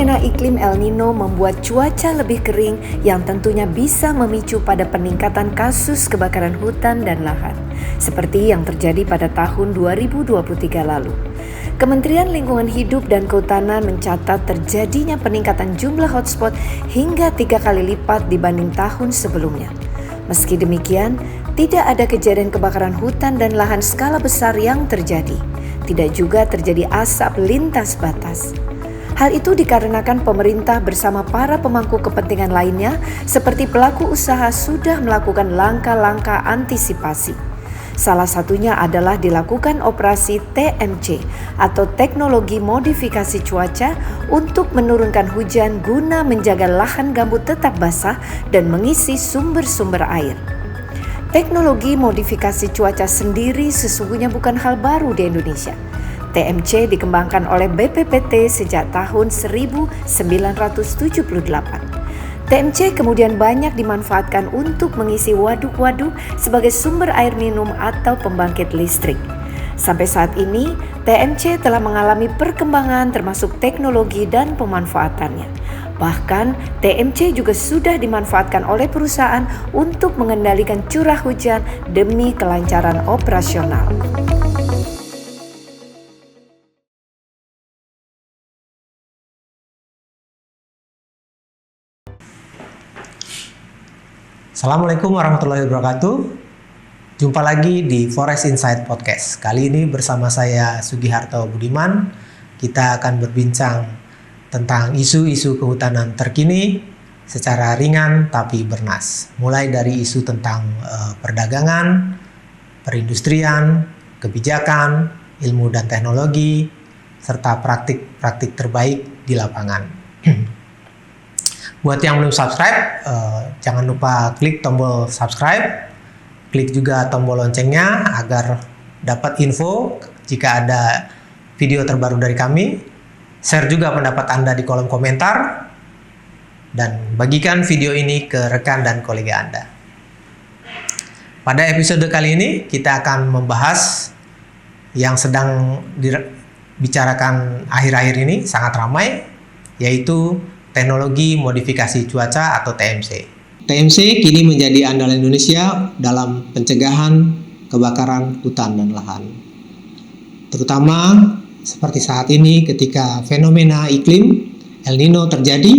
Fenomena iklim El Nino membuat cuaca lebih kering yang tentunya bisa memicu pada peningkatan kasus kebakaran hutan dan lahan, seperti yang terjadi pada tahun 2023 lalu. Kementerian Lingkungan Hidup dan Kehutanan mencatat terjadinya peningkatan jumlah hotspot hingga 3 kali lipat dibanding tahun sebelumnya. Meski demikian, tidak ada kejadian kebakaran hutan dan lahan skala besar yang terjadi. Tidak juga terjadi asap lintas batas. Hal itu dikarenakan pemerintah bersama para pemangku kepentingan lainnya seperti pelaku usaha sudah melakukan langkah-langkah antisipasi. Salah satunya adalah dilakukan operasi TMC atau teknologi modifikasi cuaca untuk menurunkan hujan guna menjaga lahan gambut tetap basah dan mengisi sumber-sumber air. Teknologi modifikasi cuaca sendiri sesungguhnya bukan hal baru di Indonesia. TMC dikembangkan oleh BPPT sejak tahun 1978. TMC kemudian banyak dimanfaatkan untuk mengisi waduk-waduk sebagai sumber air minum atau pembangkit listrik. Sampai saat ini, TMC telah mengalami perkembangan termasuk teknologi dan pemanfaatannya. Bahkan, TMC juga sudah dimanfaatkan oleh perusahaan untuk mengendalikan curah hujan demi kelancaran operasional. Assalamualaikum warahmatullahi wabarakatuh. Jumpa lagi di Forest Insight Podcast. Kali ini bersama saya Sugiharto Budiman. Kita akan berbincang tentang isu-isu kehutanan terkini secara ringan tapi bernas. Mulai dari isu tentang perdagangan, perindustrian, kebijakan, ilmu dan teknologi, serta praktik-praktik terbaik di lapangan. Buat yang belum subscribe, jangan lupa klik tombol subscribe, klik juga tombol loncengnya agar dapat info jika ada video terbaru dari kami. Share juga pendapat Anda di kolom komentar, dan bagikan video ini ke rekan dan kolega Anda. Pada episode kali ini, kita akan membahas yang sedang dibicarakan akhir-akhir ini, sangat ramai, yaitu teknologi modifikasi cuaca atau TMC. TMC kini menjadi andalan Indonesia dalam pencegahan kebakaran hutan dan lahan. Terutama seperti saat ini ketika fenomena iklim El Nino terjadi,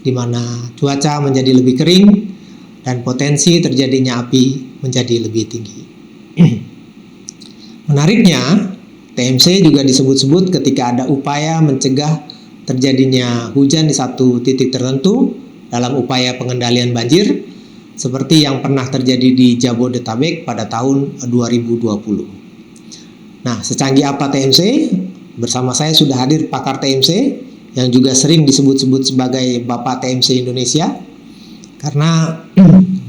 di mana cuaca menjadi lebih kering dan potensi terjadinya api menjadi lebih tinggi. Menariknya, TMC juga disebut-sebut ketika ada upaya mencegah terjadinya hujan di satu titik tertentu dalam upaya pengendalian banjir seperti yang pernah terjadi di Jabodetabek pada tahun 2020. Nah, secanggih apa TMC? Bersama saya sudah hadir pakar TMC yang juga sering disebut-sebut sebagai Bapak TMC Indonesia karena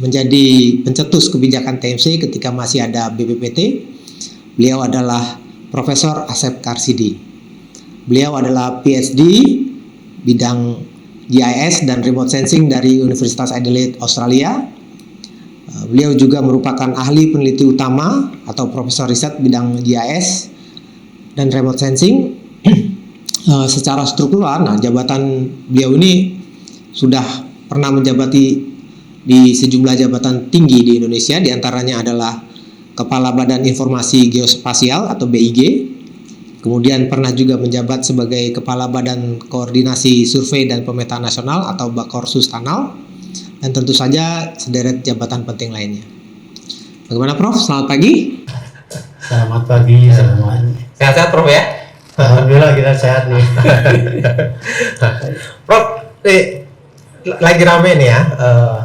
menjadi pencetus kebijakan TMC ketika masih ada BPPT. Beliau adalah Profesor Asep Karsidi. Beliau adalah PhD bidang GIS dan Remote Sensing dari Universitas Adelaide, Australia. Beliau juga merupakan ahli peneliti utama atau profesor riset bidang GIS dan Remote Sensing. Secara struktural, jabatan beliau ini sudah pernah menjabati di sejumlah jabatan tinggi di Indonesia, diantaranya adalah Kepala Badan Informasi Geospasial atau BIG. Kemudian pernah juga menjabat sebagai Kepala Badan Koordinasi Survei dan Pemetaan Nasional atau Bakorsus Tanal, dan tentu saja sederet jabatan penting lainnya. Bagaimana Prof? Selamat pagi. Selamat pagi semuanya. Sehat-sehat Prof ya? Alhamdulillah kita sehat nih. Prof, lagi rame nih ya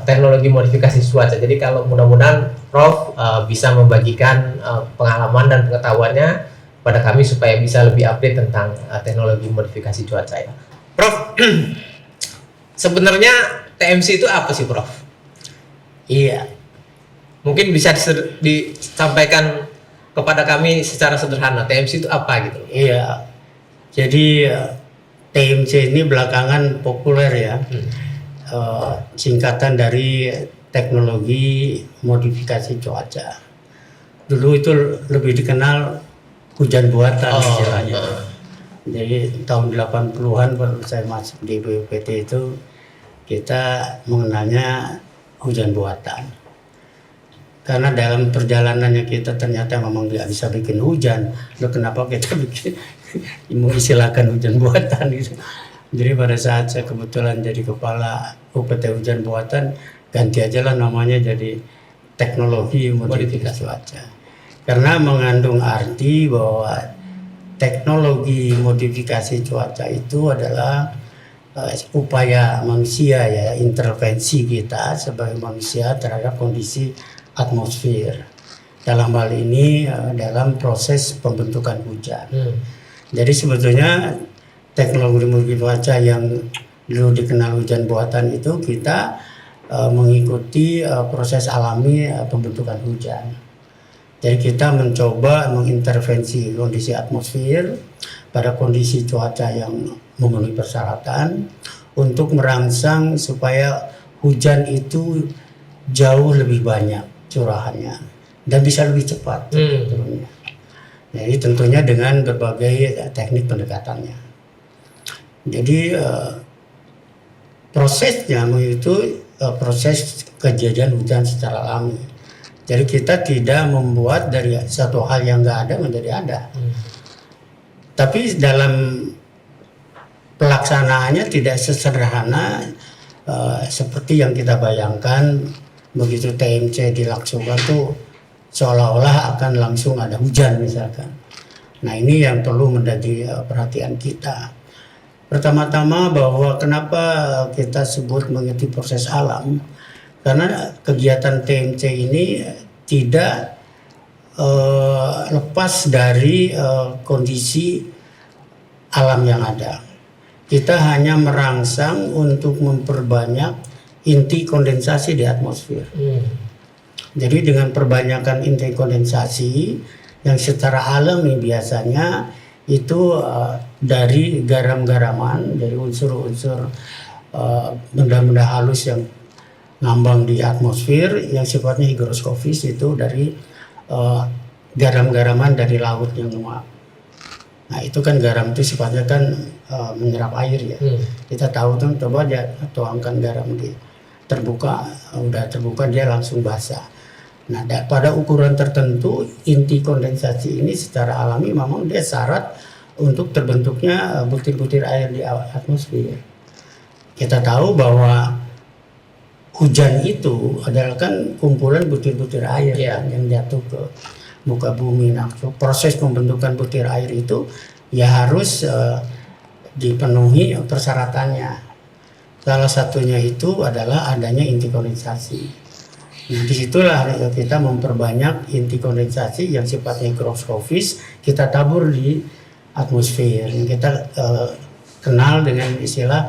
teknologi modifikasi cuaca. Jadi kalau mudah-mudahan Prof bisa membagikan pengalaman dan pengetahuannya pada kami supaya bisa lebih update tentang teknologi modifikasi cuaca ya. Prof, sebenarnya TMC itu apa sih Prof? Iya. Mungkin bisa disampaikan kepada kami secara sederhana, TMC itu apa gitu? Iya. Jadi TMC ini belakangan populer ya. Singkatan dari teknologi modifikasi cuaca. Dulu itu lebih dikenal hujan buatan istilahnya. Jadi tahun 80-an baru saya masuk di BPPT itu kita mengenalnya hujan buatan. Karena dalam perjalanannya kita ternyata memang nggak bisa bikin hujan. Loh kenapa kita bikin mengistilahkan hujan buatan gitu. Jadi pada saat saya kebetulan jadi kepala UPT hujan buatan, ganti aja lah namanya jadi teknologi modifikasi cuaca. Karena mengandung arti bahwa teknologi modifikasi cuaca itu adalah upaya manusia ya, intervensi kita sebagai manusia terhadap kondisi atmosfer. Dalam hal ini dalam proses pembentukan hujan. Jadi sebetulnya teknologi modifikasi cuaca yang dulu dikenal hujan buatan itu kita mengikuti proses alami pembentukan hujan. Jadi kita mencoba mengintervensi kondisi atmosfer pada kondisi cuaca yang memenuhi persyaratan untuk merangsang supaya hujan itu jauh lebih banyak curahannya dan bisa lebih cepat turunnya. Jadi tentunya dengan berbagai teknik pendekatannya. Jadi prosesnya itu proses kejadian hujan secara alami. Jadi kita tidak membuat dari satu hal yang nggak ada menjadi ada. Tapi dalam pelaksanaannya tidak sesederhana seperti yang kita bayangkan. Begitu TMC dilangsungkan tuh seolah-olah akan langsung ada hujan misalkan. Nah ini yang perlu menjadi perhatian kita. Pertama-tama bahwa kenapa kita sebut mengikuti proses alam. Karena kegiatan TMC ini tidak lepas dari kondisi alam yang ada. Kita hanya merangsang untuk memperbanyak inti kondensasi di atmosfer. Jadi dengan perbanyakan inti kondensasi yang secara alami biasanya itu dari garam-garaman, dari unsur-unsur benda-benda halus yang ngambang di atmosfer yang sifatnya higroskopis itu dari garam-garaman dari laut yang menguap. Nah itu kan garam itu sifatnya kan menyerap air ya. Kita tahu tuh coba aja tuangkan garam di terbuka, udah terbuka dia langsung basah. Nah pada ukuran tertentu inti kondensasi ini secara alami memang dia syarat untuk terbentuknya butir-butir air di atmosfer. Kita tahu bahwa hujan itu adalah kan kumpulan butir-butir air kan, yang jatuh ke muka bumi. Nah, proses pembentukan butir air itu ya harus dipenuhi persyaratannya. Salah satunya itu adalah adanya inti kondensasi. Nah, disitulah kita memperbanyak inti kondensasi yang sifatnya higroskopis, kita tabur di atmosfer. Kita kenal dengan istilah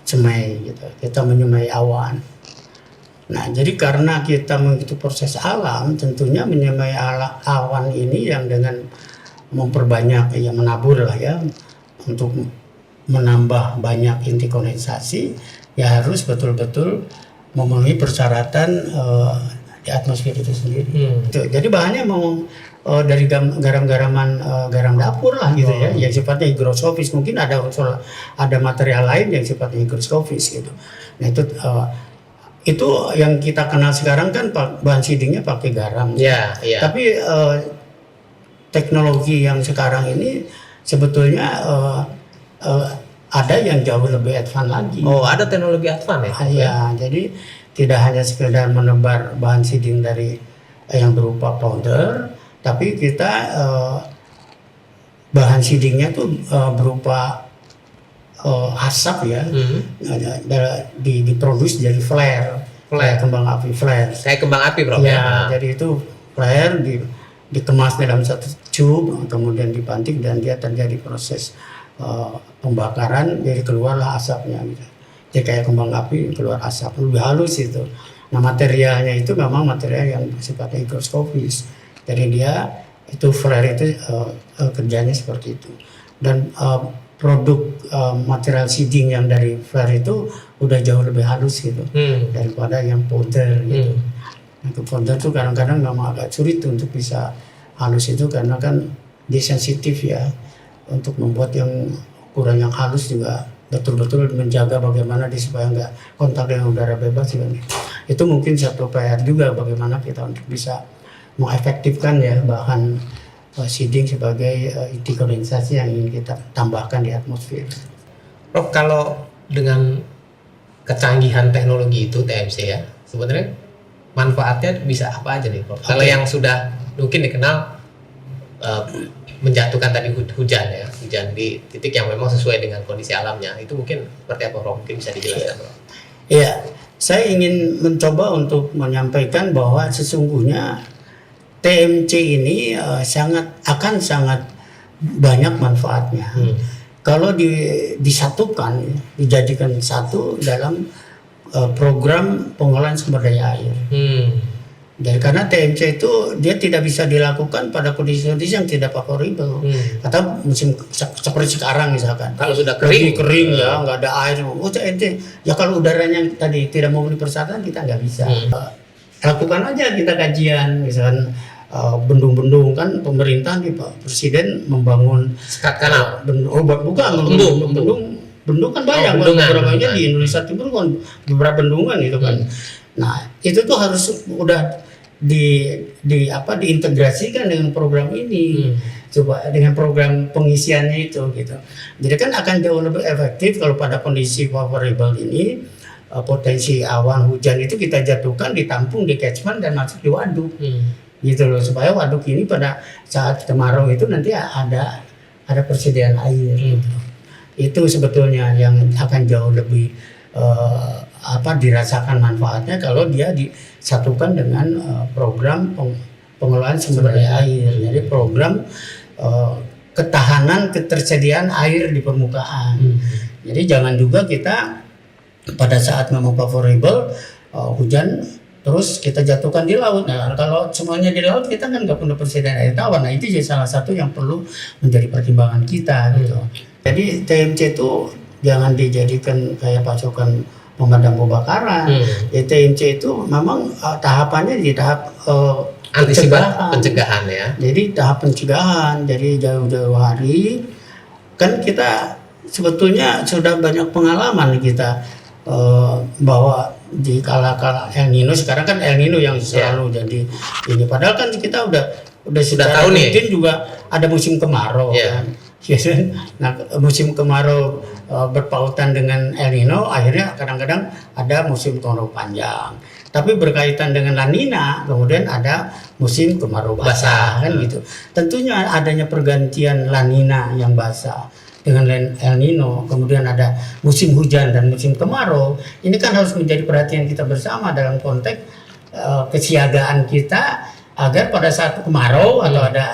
semai gitu. Kita menyemai awan. Nah, jadi karena kita mengikuti proses alam, tentunya menyemai awan ini yang dengan memperbanyak, ya menabur lah ya, untuk menambah banyak inti kondensasi, ya harus betul-betul memenuhi persyaratan di atmosfer itu sendiri. Jadi bahannya mau dari garam-garaman garam dapur lah gitu ya, yang sifatnya higroskopis. Mungkin ada material lain yang sifatnya higroskopis gitu. Nah itu yang kita kenal sekarang kan bahan seedingnya pakai garam. Tapi teknologi yang sekarang ini sebetulnya ada yang jauh lebih advance lagi. Oh, ada teknologi advance ya? Ya, jadi tidak hanya sekedar menebar bahan seeding dari yang berupa powder, tapi kita bahan seedingnya tuh berupa asap ya, diproduksi dari flare, kembang api flare. Kayak kembang api bro ya. Jadi itu flare dikemas dalam satu tube, kemudian dipantik dan dia terjadi proses pembakaran, jadi keluarlah asapnya gitu. Jadi kayak kembang api keluar asap, lebih halus itu. Nah materialnya itu memang material yang sifatnya higroskopis. Jadi dia itu flare itu kerjanya seperti itu. Dan produk material seeding yang dari flare itu udah jauh lebih halus gitu daripada yang powder gitu. Nah, powder itu kadang-kadang memang agak sulit untuk bisa halus itu karena kan dia sensitif ya, untuk membuat yang ukuran yang halus juga betul-betul menjaga bagaimana supaya nggak kontak dengan udara bebas juga. Itu mungkin satu PR juga bagaimana kita untuk bisa mengefektifkan ya bahan seeding sebagai inti kondensasi yang ingin kita tambahkan di atmosfer. Prof, kalau dengan kecanggihan teknologi itu TMC ya, sebenarnya manfaatnya bisa apa aja nih Prof? Okay. Kalau yang sudah mungkin dikenal menjatuhkan tadi hujan ya, hujan di titik yang memang sesuai dengan kondisi alamnya, itu mungkin seperti apa Prof? Mungkin bisa dijelaskan Prof? Iya, saya ingin mencoba untuk menyampaikan bahwa sesungguhnya TMC ini akan sangat banyak manfaatnya. Kalau disatukan, dijadikan satu dalam program pengolahan sumber daya air. Jadi karena TMC itu dia tidak bisa dilakukan pada kondisi-kondisi yang tidak favorable. Atau musim seperti sekarang misalkan. Kalau sudah kering ya nggak ada air. Ya kalau udaranya tadi tidak memenuhi persyaratan kita nggak bisa. Lakukan aja kita kajian misalkan bendung-bendung kan pemerintah nih Pak Presiden membangun sekat kanal. Bendung kan banyak beberapa di Indonesia Timur kan beberapa bendungan itu kan. Nah, itu tuh harus udah diintegrasikan dengan program ini. Coba dengan program pengisiannya itu gitu. Jadi kan akan jauh lebih efektif kalau pada kondisi favorable ini potensi awan hujan itu kita jatuhkan, ditampung di catchment dan masuk di waduk. Gitu loh, supaya waduk ini pada saat kemarau itu nanti ada persediaan air. Gitu. Itu sebetulnya yang akan jauh lebih dirasakan manfaatnya kalau dia disatukan dengan program pengelolaan sumber daya air. Jadi program ketahanan ketersediaan air di permukaan. Jadi jangan juga kita pada saat memang favorable hujan terus kita jatuhkan di laut. Nah, kalau semuanya di laut kita kan nggak punya persediaan air tawar. Nah, itu jadi salah satu yang perlu menjadi pertimbangan kita gitu. Jadi TMC itu jangan dijadikan kayak pasukan pemadam kebakaran. TMC itu memang tahapannya di tahap pencegahan ya. Jadi tahap pencegahan. Jadi jauh-jauh hari kan kita sebetulnya sudah banyak pengalaman kita bahwa di kala-kala El Nino, sekarang kan El Nino yang selalu jadi ini. Padahal kan kita sudah tahu nih juga ada musim kemarau kan. Nah, musim kemarau berpautan dengan El Nino, akhirnya kadang-kadang ada musim kemarau panjang. Tapi berkaitan dengan La Nina, kemudian ada musim kemarau basah kan gitu. Tentunya adanya pergantian La Nina yang basah dengan El Nino, kemudian ada musim hujan dan musim kemarau. Ini kan harus menjadi perhatian kita bersama dalam konteks kesiagaan kita agar pada saat kemarau atau ada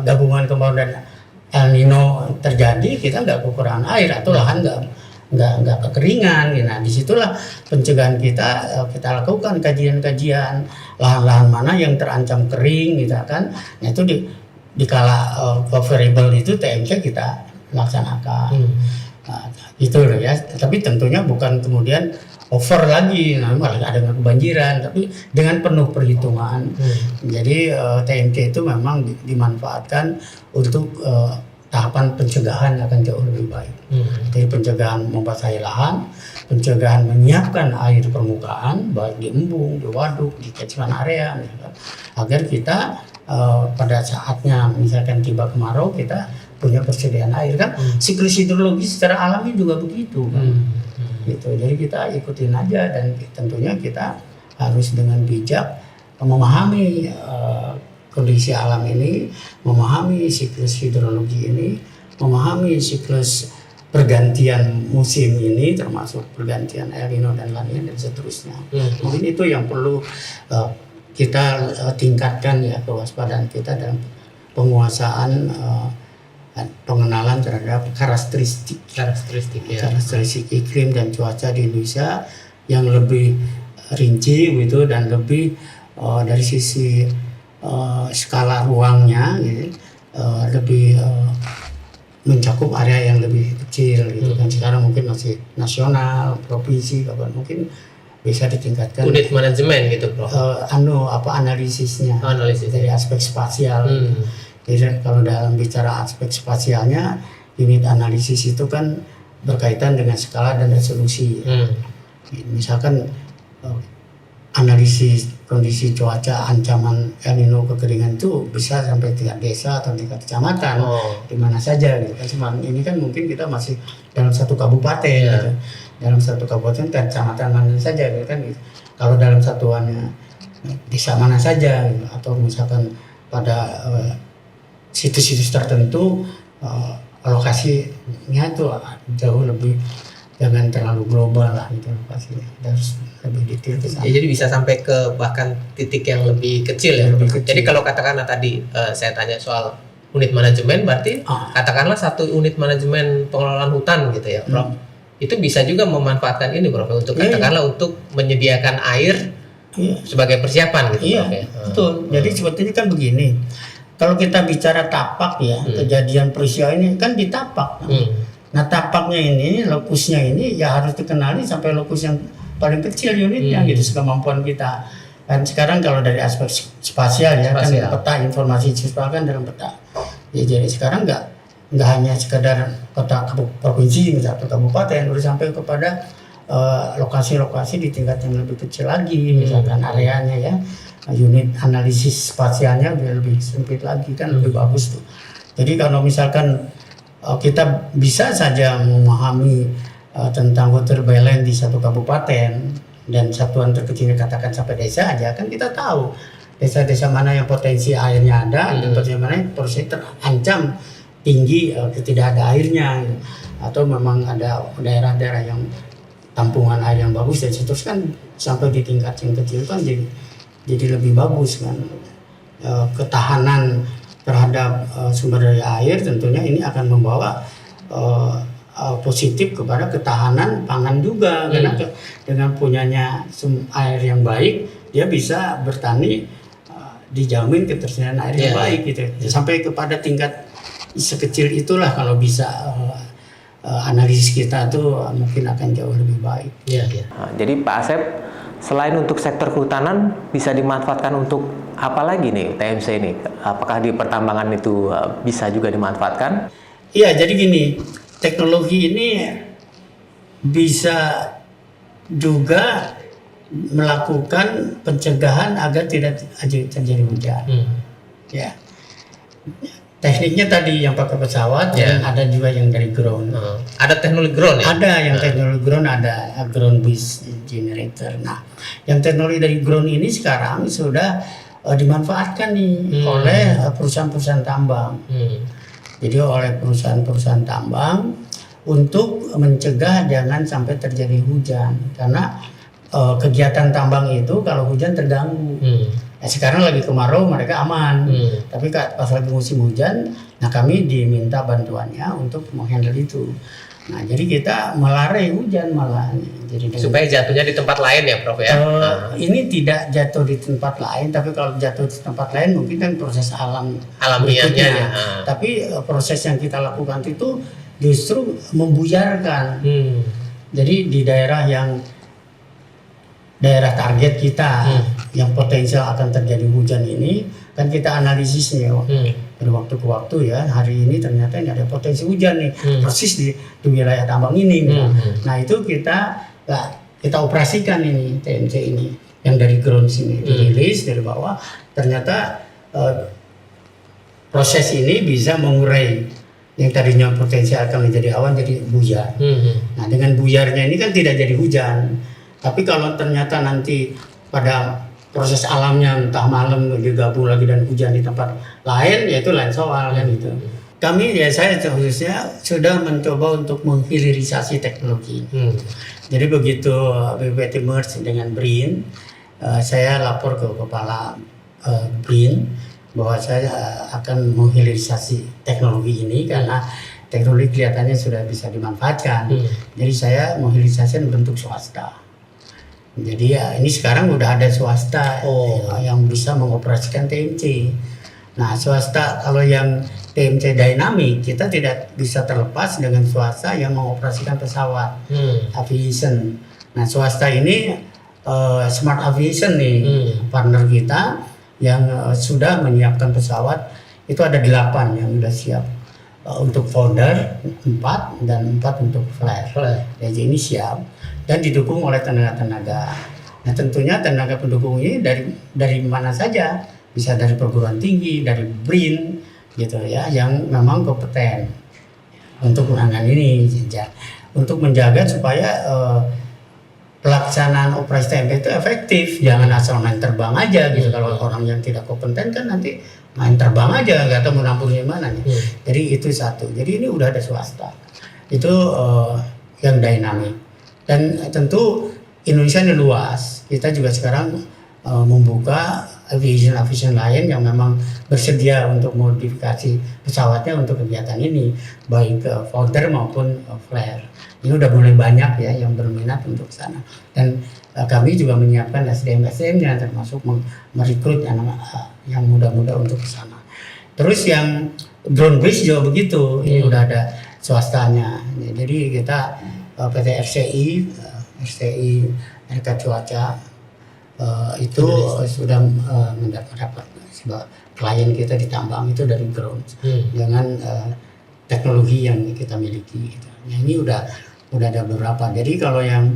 gabungan kemarau dan El Nino terjadi, kita nggak kekurangan air atau lahan nggak kekeringan. Nah, disitulah pencegahan kita lakukan kajian-kajian lahan-lahan mana yang terancam kering, gitu kan. Nah, itu di kala favorable itu TMC kita laksanakan. Nah, itu loh ya. Tapi tentunya bukan kemudian over lagi, malah ada kebanjiran, tapi dengan penuh perhitungan. Jadi TMC itu memang dimanfaatkan untuk tahapan pencegahan akan jauh lebih baik. Jadi pencegahan membasahi lahan, pencegahan menyiapkan air permukaan baik di embung, di waduk, di catchment area, misalkan, agar kita pada saatnya misalkan tiba kemarau kita punya persediaan air kan. Siklus hidrologi secara alami juga begitu kan. Gitu. Jadi kita ikutin aja dan tentunya kita harus dengan bijak memahami kondisi alam ini, memahami siklus hidrologi ini, memahami siklus pergantian musim ini, termasuk pergantian El Nino dan La Nina dan seterusnya. Mungkin itu yang perlu kita tingkatkan ya, kewaspadaan kita dalam penguasaan pengenalan terhadap karakteristik iklim dan cuaca di Indonesia yang lebih rinci gitu, dan lebih dari sisi skala ruangnya gitu, lebih mencakup area yang lebih kecil gitu kan. Sekarang mungkin masih nasional, provinsi, bahkan mungkin bisa ditingkatkan unit manajemen gitu Bro. Analisisnya dari aspek spasial. Jadi kalau dalam bicara aspek spasialnya unit analisis itu kan berkaitan dengan skala dan resolusi. Misalkan analisis kondisi cuaca ancaman El Nino kekeringan itu bisa sampai tingkat desa atau tingkat kecamatan, di mana saja gitu kan. Cuman ini kan mungkin kita masih dalam satu kabupaten gitu. Dalam satu kabupaten dan kecamatan mana saja gitu kan. Kalau dalam satuannya desa mana saja gitu. Atau misalkan pada situs-situs tertentu alokasinya itu jauh lebih, jangan terlalu global lah gitu lokasinya, harus lebih detail ke sana. Ya, jadi bisa sampai ke bahkan titik yang lebih kecil ya. Lebih kecil. Jadi kalau katakanlah tadi saya tanya soal unit manajemen, berarti katakanlah satu unit manajemen pengelolaan hutan gitu ya, Prof. Itu bisa juga memanfaatkan ini, Prof, untuk katakanlah untuk menyediakan air sebagai persiapan gitu, Prof. Betul. Jadi sebetulnya kan begini. Kalau kita bicara tapak ya, kejadian peristiwa ini kan di tapak. Nah tapaknya ini, lokusnya ini ya harus dikenali sampai lokus yang paling kecil unitnya gitu, sekemampuan kita. Dan sekarang kalau dari aspek spasial ya kan peta informasi spasial kan dalam peta. Ya, jadi sekarang nggak hanya sekedar kota provinsi misalnya kabupaten, udah sampai kepada lokasi-lokasi di tingkat yang lebih kecil lagi, misalkan areanya ya. Unit analisis spasialnya lebih sempit lagi kan, lebih bagus tuh. Jadi kalau misalkan kita bisa saja memahami tentang water balance di satu kabupaten dan satuan terkecilnya katakan sampai desa aja, kan kita tahu desa-desa mana yang potensi airnya ada dan potensi mana yang potensi terancam tinggi tidak ada airnya, atau memang ada daerah-daerah yang tampungan air yang bagus dan seterusnya kan sampai di tingkat yang kecil kan jadi lebih bagus kan. Ketahanan terhadap sumber daya air tentunya ini akan membawa positif kepada ketahanan pangan juga, karena dengan punyanya air yang baik dia bisa bertani, dijamin ketersediaan air yang baik gitu. Sampai kepada tingkat sekecil itulah kalau bisa analisis kita tuh mungkin akan jauh lebih baik. Jadi Pak Asep, selain untuk sektor kehutanan bisa dimanfaatkan untuk apa lagi nih TMC ini? Apakah di pertambangan itu bisa juga dimanfaatkan? Iya, jadi gini, teknologi ini bisa juga melakukan pencegahan agar tidak terjadi hujan. Ya, tekniknya tadi yang pakai pesawat, dan ada juga yang dari ground. Ada teknologi ground ya? Ada yang teknologi ground, ada ground based generator. Nah, yang teknologi dari ground ini sekarang sudah dimanfaatkan nih oleh perusahaan-perusahaan tambang. Jadi oleh perusahaan-perusahaan tambang untuk mencegah jangan sampai terjadi hujan, karena kegiatan tambang itu kalau hujan terganggu. Sekarang lagi kemarau mereka aman, tapi pas lagi musim hujan, nah kami diminta bantuannya untuk menghandle itu. Nah jadi kita melarai hujan malah. Jadi supaya jatuhnya di tempat lain ya, Prof ya? Ini tidak jatuh di tempat lain, tapi kalau jatuh di tempat lain mungkin kan proses alamiahnya. Tapi proses yang kita lakukan itu justru membuyarkan. Jadi di daerah target kita yang potensial akan terjadi hujan ini kan kita analisisnya dari waktu ke waktu ya. Hari ini ternyata ini ada potensi hujan nih persis di wilayah tambang ini. Nah itu kita operasikan ini TMC ini yang dari ground sini dirilis dari bawah. Ternyata proses ini bisa mengurai yang tadinya potensial akan menjadi awan jadi buyar. Nah dengan buyarnya ini kan tidak jadi hujan. Tapi kalau ternyata nanti pada proses alamnya entah malam digabung lagi dan hujan di tempat lain, yaitu lain soal kan gitu. Kami saya khususnya sudah mencoba untuk menghilirisasi teknologi. Jadi begitu BPPT merge dengan BRIN, saya lapor ke kepala BRIN bahwa saya akan menghilirisasi teknologi ini karena teknologi kelihatannya sudah bisa dimanfaatkan. Jadi saya menghilirisasi bentuk swasta. Jadi ya ini sekarang udah ada swasta yang bisa mengoperasikan TMC. Nah swasta kalau yang TMC dynamic kita tidak bisa terlepas dengan swasta yang mengoperasikan pesawat aviation. Nah swasta ini Smart Aviation nih partner kita yang sudah menyiapkan pesawat itu ada 8 yang sudah siap untuk folder 4 dan 4 untuk flare. Jadi ini siap dan didukung oleh tenaga-tenaga. Nah tentunya tenaga pendukung ini dari mana saja, bisa dari perguruan tinggi, dari BRIN gitu ya, yang memang kompeten untuk menangani ini, untuk menjaga supaya pelaksanaan operasi TMC itu efektif, jangan asal main terbang aja gitu. Kalau orang yang tidak kompeten kan nanti main terbang aja, nggak tahu menampungnya mana nih. Jadi itu satu. Jadi ini udah ada swasta, itu yang dinamis. Dan tentu Indonesia ini luas. Kita juga sekarang membuka aviation lain yang memang bersedia untuk modifikasi pesawatnya untuk kegiatan ini, baik folder maupun flare. Ini udah mulai banyak ya yang berminat untuk sana, dan kami juga menyiapkan SDM-nya termasuk merekrut yang muda-muda untuk sana. Terus yang drone bridge juga begitu, ini udah ada swastanya. Jadi kita PT RCI Erikat Cuaca itu sudah mendapat klien kita di tambang itu dari drone dengan teknologi yang kita miliki gitu. Nah, ini udah ada beberapa. Jadi kalau yang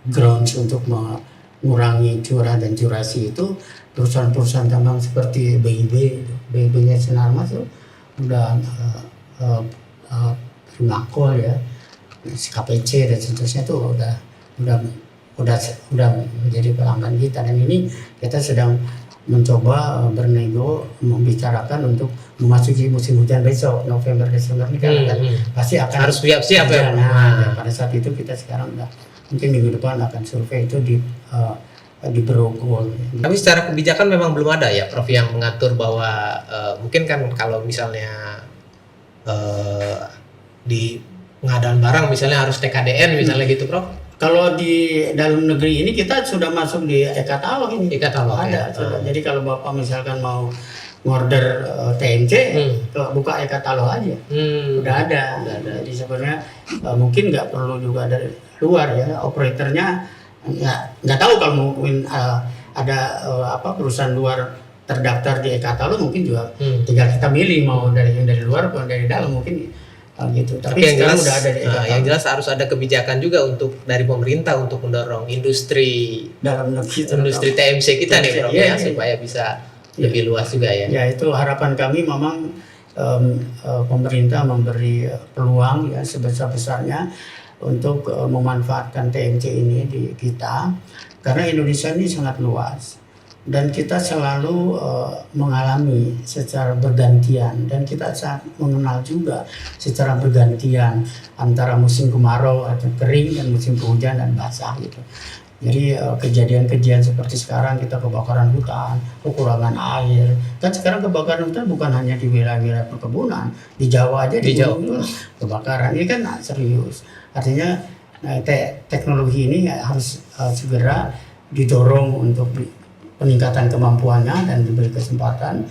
grounds untuk mengurangi curah dan durasi itu perusahaan-perusahaan tambang seperti BIB-nya Sinarmas itu udah Primakol ya, KPC dan seterusnya itu udah menjadi pelanggan kita, dan ini kita sedang mencoba bernego membicarakan untuk memasuki musim hujan besok November Desember ini kan pasti akan harus siap-siap ya. Nah, pada saat itu kita sekarang mungkin minggu depan akan survei itu di Berogol. Tapi secara kebijakan memang belum ada ya Prof yang mengatur bahwa mungkin kan kalau misalnya di pengadaan barang misalnya harus TKDN misalnya gitu Prof. Kalau di dalam negeri ini kita sudah masuk di e-katalog ini. E-katalog ada. Ya. Jadi kalau Bapak misalkan mau order TMC, buka e-katalog aja. Udah ada. Jadi sebenarnya mungkin nggak perlu juga dari luar ya. Operatornya nggak tahu kalau mungkin ada perusahaan luar terdaftar di e-katalog, mungkin juga tinggal kita milih mau dari luar atau dari dalam mungkin. Gitu. Tapi yang jelas udah ada yang jelas harus ada kebijakan juga untuk dari pemerintah untuk mendorong industri dalam negeri, industri TMC kita nih Prof ya, supaya bisa lebih luas juga ya. Ya itu harapan kami, memang pemerintah memberi peluang ya sebesar-besarnya untuk memanfaatkan TMC ini di kita, karena Indonesia ini sangat luas. Dan kita selalu mengalami secara bergantian, dan kita sangat mengenal juga secara bergantian antara musim kemarau atau kering dan musim penghujan dan basah gitu. Jadi kejadian-kejadian seperti sekarang kita kebakaran hutan, kekurangan air. Kan sekarang kebakaran hutan bukan hanya di wilayah-wilayah perkebunan, di Jawa aja di Jawa kebakaran. Ini kan serius. Artinya teknologi ini harus segera didorong untuk peningkatan kemampuannya dan diberi kesempatan,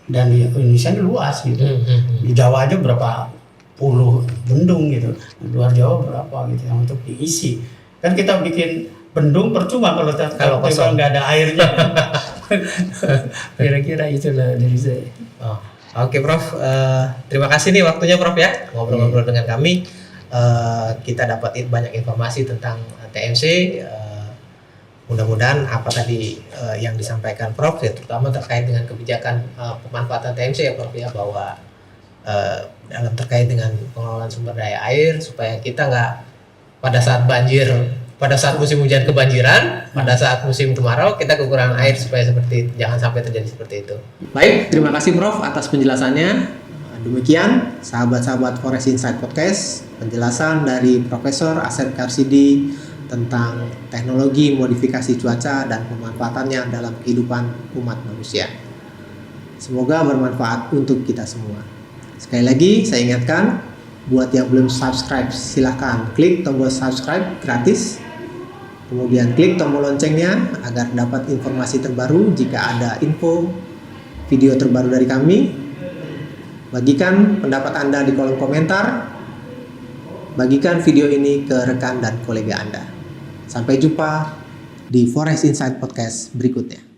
dan di Indonesia ini luas gitu. Di Jawa aja berapa puluh bendung gitu, di luar Jawa berapa gitu yang untuk diisi. Kan kita bikin bendung percuma kalau nggak ada airnya. Kira-kira itulah dari saya. Oke Prof, terima kasih nih waktunya Prof ya ngobrol-ngobrol dengan kami. Kita dapat banyak informasi tentang TMC. Mudah-mudahan apa tadi yang disampaikan Prof ya, terutama terkait dengan kebijakan pemanfaatan TMC ya Prof ya, bahwa dalam terkait dengan pengelolaan sumber daya air supaya kita nggak pada saat banjir, pada saat musim hujan kebanjiran, pada saat musim kemarau kita kekurangan air, supaya jangan sampai terjadi seperti itu. Baik, terima kasih Prof atas penjelasannya. Demikian sahabat-sahabat Forest Insight Podcast, penjelasan dari Profesor Asep Karsidi tentang teknologi modifikasi cuaca dan pemanfaatannya dalam kehidupan umat manusia. Semoga bermanfaat untuk kita semua. Sekali lagi saya ingatkan, buat yang belum subscribe silahkan klik tombol subscribe gratis, kemudian klik tombol loncengnya agar dapat informasi terbaru jika ada info video terbaru dari kami. Bagikan pendapat Anda di kolom komentar, bagikan video ini ke rekan dan kolega Anda. Sampai jumpa di Forest Insight Podcast berikutnya.